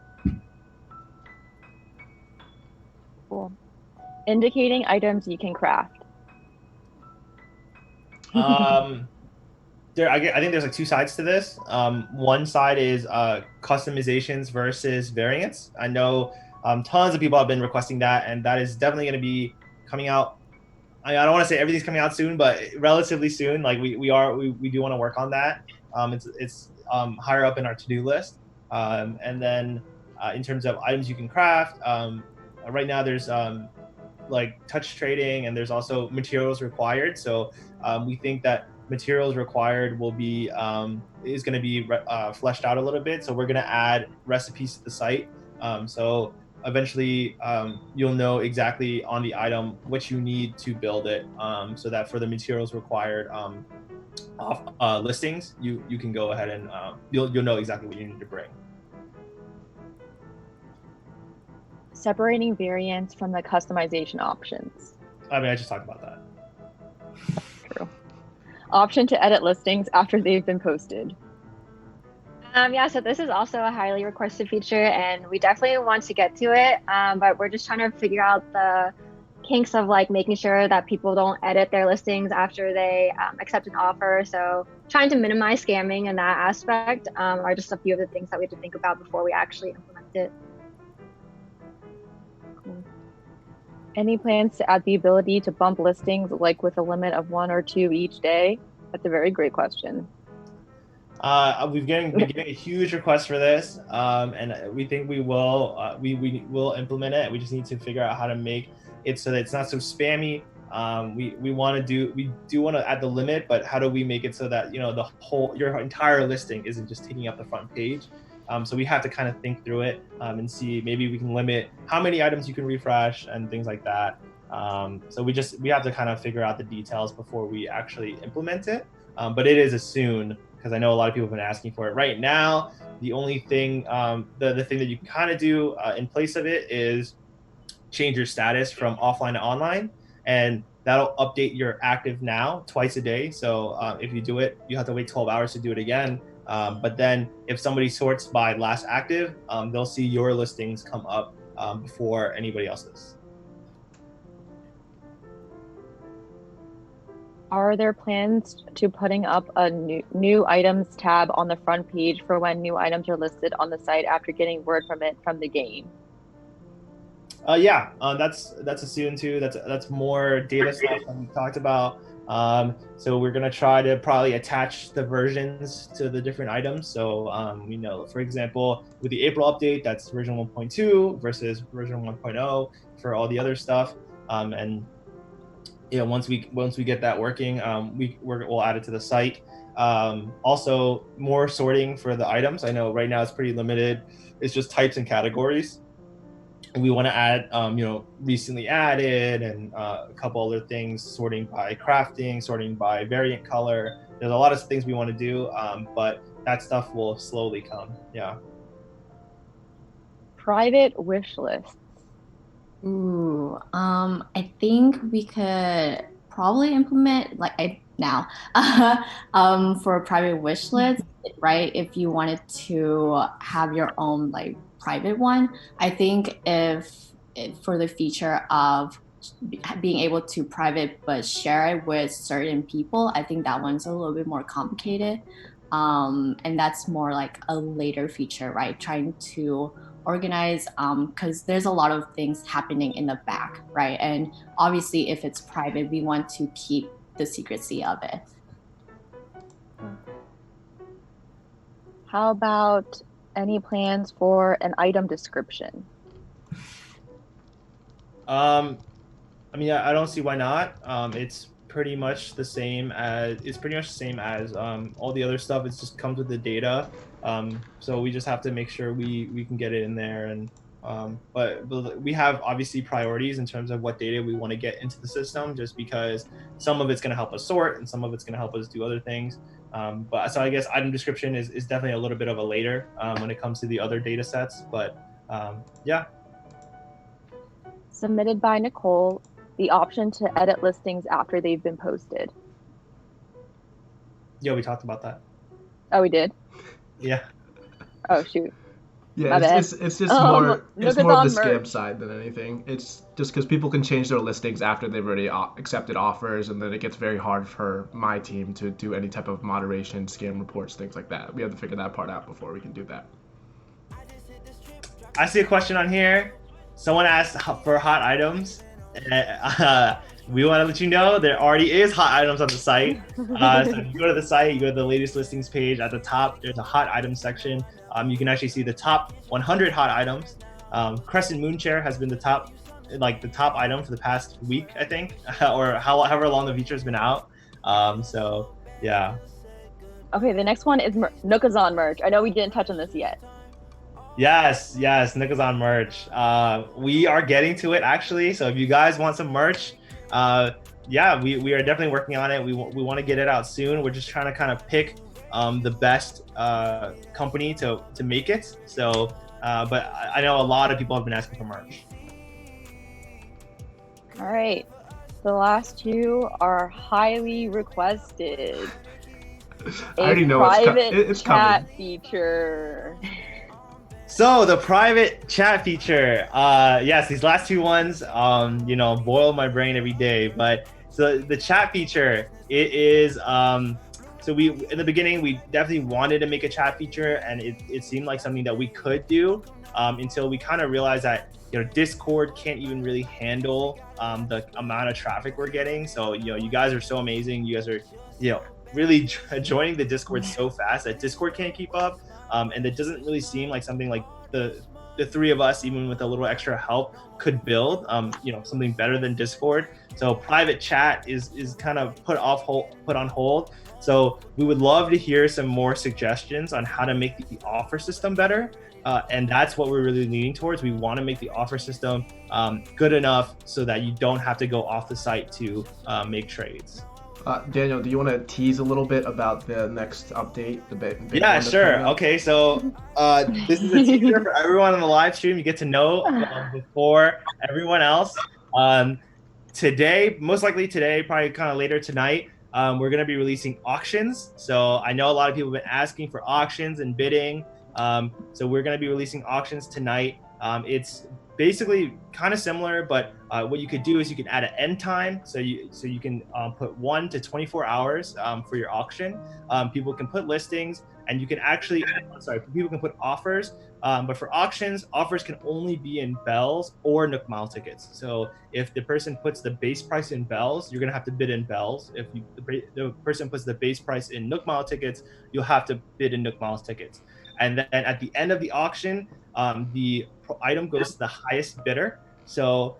Cool. Indicating items you can craft. I think there's like two sides to this. One side is customizations versus variants. I know tons of people have been requesting that, and that is definitely going to be coming out. I don't want to say everything's coming out soon, but relatively soon. Like we do want to work on that. It's higher up in our to-do list. And then in terms of items you can craft, right now there's like touch trading, and there's also materials required. So we think that materials required will be is going to be fleshed out a little bit. So we're going to add recipes to the site. So eventually you'll know exactly on the item what you need to build it, so that for the materials required listings, you can go ahead and you'll know exactly what you need to bring. Separating variants from the customization options. I mean, I just talked about that. True. Option to edit listings after they've been posted. Yeah, so this is also a highly requested feature, and we definitely want to get to it, but we're just trying to figure out the kinks of like making sure that people don't edit their listings after they accept an offer. So trying to minimize scamming in that aspect are just a few of the things that we have to think about before we actually implement it. Cool. Any plans to add the ability to bump listings, like with a limit of 1 or 2 each day? That's a very great question. We've been getting a huge request for this, and we think we will will implement it. We just need to figure out how to make it so that it's not so spammy. We do want to add the limit, but how do we make it so that your entire listing isn't just taking up the front page? So we have to kind of think through it and see, maybe we can limit how many items you can refresh and things like that. So we have to kind of figure out the details before we actually implement it. But it is a soon, because I know a lot of people have been asking for it. Right now, the only thing, the thing that you can kind of do in place of it is change your status from offline to online, and that'll update your active now twice a day. So if you do it, you have to wait 12 hours to do it again. But then if somebody sorts by last active, they'll see your listings come up before anybody else's. Are there plans to putting up a new items tab on the front page for when new items are listed on the site after getting word from the game? Yeah, that's a soon too. That's more data stuff that we talked about. So we're gonna try to probably attach the versions to the different items. So for example, with the April update, that's version 1.2 versus version 1.0 for all the other stuff. And once we get that working, we'll add it to the site. Also, more sorting for the items. I know right now it's pretty limited. It's just types and categories. we want to add, recently added and a couple other things, sorting by crafting, sorting by variant color. There's a lot of things we want to do, but that stuff will slowly come. Yeah. Private wish lists. Ooh, I think we could probably implement now for a private wish list, right? If you wanted to have your own like private one, I think if for the feature of being able to private but share it with certain people, I think that one's a little bit more complicated. And that's more like a later feature, right? Trying to organize because there's a lot of things happening in the back, right? And obviously if it's private, we want to keep the secrecy of it. How about any plans for an item description? I mean, I don't see why not. It's pretty much the same as all the other stuff. It just comes with the data. So we just have to make sure we can get it in there. And but we have obviously priorities in terms of what data we want to get into the system, just because some of it's going to help us sort and some of it's going to help us do other things. But so I guess item description is definitely a little bit of a later when it comes to the other data sets. But yeah. Submitted by Nicole, the option to edit listings after they've been posted. Yeah, we talked about that. Oh, we did? Yeah. Oh, shoot. Yeah, it's just more it's more of the scam side than anything. It's just because people can change their listings after they've already accepted offers, and then it gets very hard for my team to do any type of moderation, scam reports, things like that. We have to figure that part out before we can do that. I see a question on here. Someone asked for hot items. We want to let you know there already is hot items on the site. So if you go to the site, you go to the latest listings page. At the top, there's a hot items section. You can actually see the top 100 hot items. Crescent Moon Chair has been the top item for the past week, I think, or however long the feature has been out. So yeah. Okay, the next one is Nookazon merch. I know we didn't touch on this yet. Yes, Nookazon merch. We are getting to it actually. So if you guys want some merch, yeah, we are definitely working on it. We want to get it out soon. We're just trying to kind of pick the best company to make it. So, but I know a lot of people have been asking for merch. All right, the last two are highly requested. I already know it's chat coming. Feature. So the private chat feature, yes, these last two ones, boil my brain every day. But so the chat feature, it is, so in the beginning, we definitely wanted to make a chat feature, and it seemed like something that we could do until we kind of realized that, Discord can't even really handle the amount of traffic we're getting. So, you guys are so amazing. You guys are, really joining the Discord so fast that Discord can't keep up. And it doesn't really seem like something like the three of us, even with a little extra help, could build, something better than Discord. So private chat is kind of put on hold. So we would love to hear some more suggestions on how to make the offer system better. And that's what we're really leaning towards. We want to make the offer system good enough so that you don't have to go off the site to make trades. Daniel, do you want to tease a little bit about the next update? Yeah, sure. Okay, so this is a teaser for everyone on the live stream. You get to know before everyone else. Today, most likely today, probably kind of later tonight, we're going to be releasing auctions. So I know a lot of people have been asking for auctions and bidding. So we're going to be releasing auctions tonight. It's basically kind of similar, but what you could do is you can add an end time. So you can put 1 to 24 hours for your auction. People can put listings, and you can actually, people can put offers. But for auctions, offers can only be in bells or Nook Mile tickets. So if the person puts the base price in bells, you're going to have to bid in bells. If the person puts the base price in Nook Mile tickets, you'll have to bid in Nook Mile tickets. And then at the end of the auction, the item goes to the highest bidder. So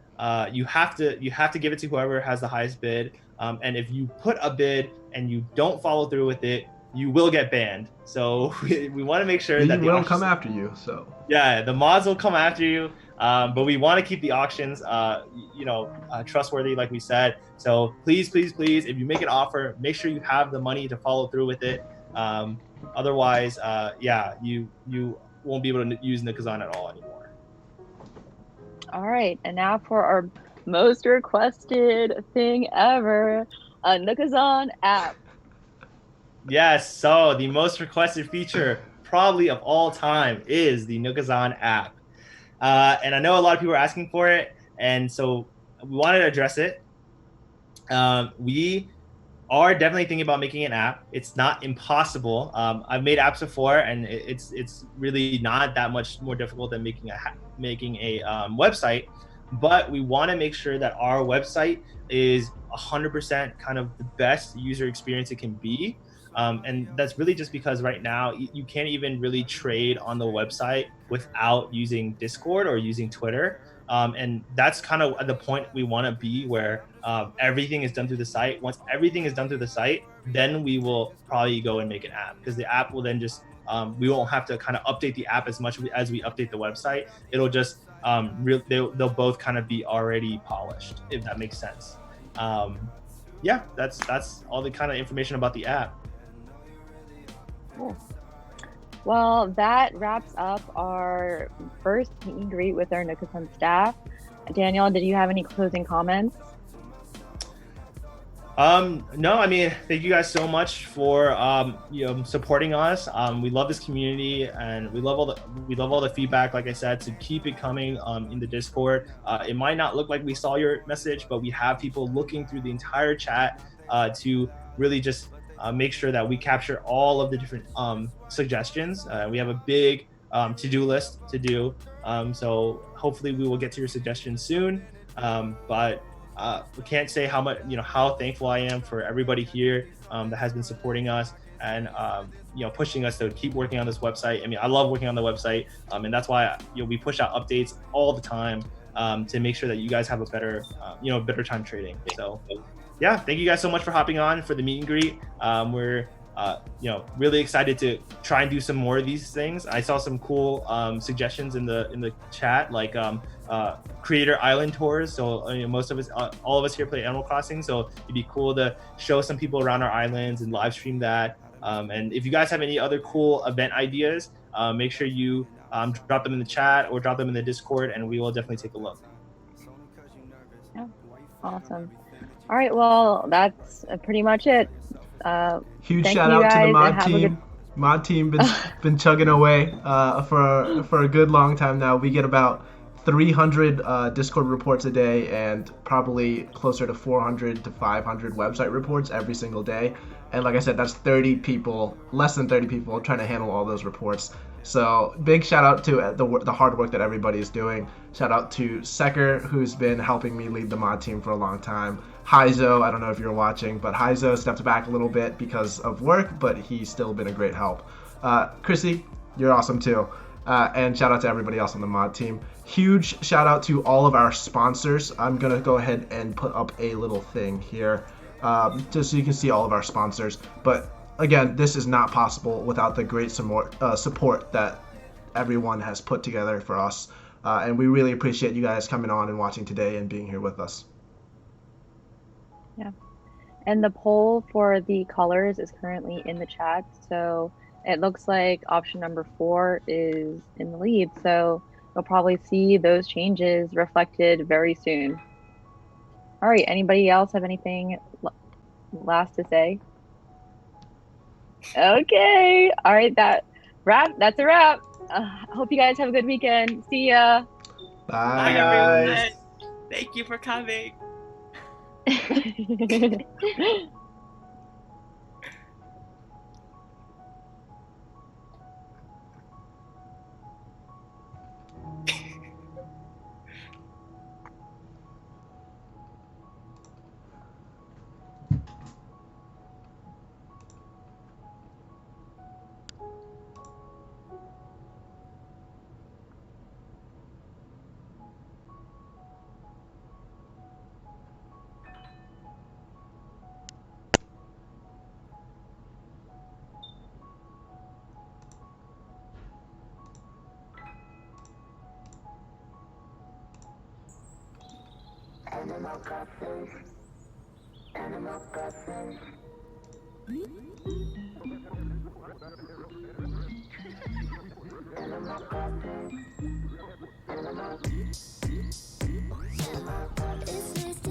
you have to give it to whoever has the highest bid. And if you put a bid and you don't follow through with it, you will get banned. So we want to make sure that we don't come after you. So yeah, the mods will come after you. But we want to keep the auctions, trustworthy, like we said. So please, please, please, if you make an offer, make sure you have the money to follow through with it. Otherwise, you won't be able to use Nookazon at all anymore. All right, and now for our most requested thing ever, a Nookazon app. Yes, so the most requested feature probably of all time is the Nookazon app. And I know a lot of people are asking for it, and so we wanted to address it. We are definitely thinking about making an app. It's not impossible. I've made apps before, and it's really not that much more difficult than making a website. But we want to make sure that our website is 100% kind of the best user experience it can be. And that's really just because right now you can't even really trade on the website without using Discord or using Twitter. And that's kind of the point we want to be, where everything is done through the site. Once everything is done through the site, then we will probably go and make an app, because the app will then just we won't have to kind of update the app as much as we update the website. It'll just they'll both kind of be already polished, if that makes sense. Yeah, that's all the kind of information about the app. Cool. Well, that wraps up our first meet and greet with our Nookazon staff. Daniel, did you have any closing comments? No, I mean, thank you guys so much for supporting us. We love this community, and we love all the feedback. Like I said, to keep it coming in the Discord. It might not look like we saw your message, but we have people looking through the entire chat to really just make sure that we capture all of the different suggestions. We have a big to-do list to do, so hopefully we will get to your suggestions soon. But we can't say how much, how thankful I am for everybody here that has been supporting us and pushing us to keep working on this website. I mean, I love working on the website, and that's why we push out updates all the time to make sure that you guys have a better time trading. So yeah, thank you guys so much for hopping on for the meet and greet. We're really excited to try and do some more of these things. I saw some cool suggestions in the chat, like creator island tours. So most of us, all of us here play Animal Crossing, so it'd be cool to show some people around our islands and live stream that. And if you guys have any other cool event ideas, make sure you drop them in the chat or drop them in the Discord, and we will definitely take a look. Yeah, awesome. All right, well, that's pretty much it. Huge shout out to the mod team. Mod team been chugging away for a good long time now. We get about 300 Discord reports a day and probably closer to 400 to 500 website reports every single day. And like I said, that's 30 people, less than 30 people trying to handle all those reports. So big shout out to the hard work that everybody is doing. Shout out to Secker, who's been helping me lead the mod team for a long time. Heizo, I don't know if you're watching, but Heizo stepped back a little bit because of work, but he's still been a great help. Chrissy, you're awesome too. And shout out to everybody else on the mod team. Huge shout out to all of our sponsors. I'm going to go ahead and put up a little thing here just so you can see all of our sponsors. But again, this is not possible without the great support that everyone has put together for us. And we really appreciate you guys coming on and watching today and being here with us. Yeah. And the poll for the colors is currently in the chat. So it looks like option number 4 is in the lead. So you'll probably see those changes reflected very soon. All right. Anybody else have anything last to say? Okay. All right. That's a wrap. Hope you guys have a good weekend. See ya. Bye, guys. Thank you for coming. It's nice to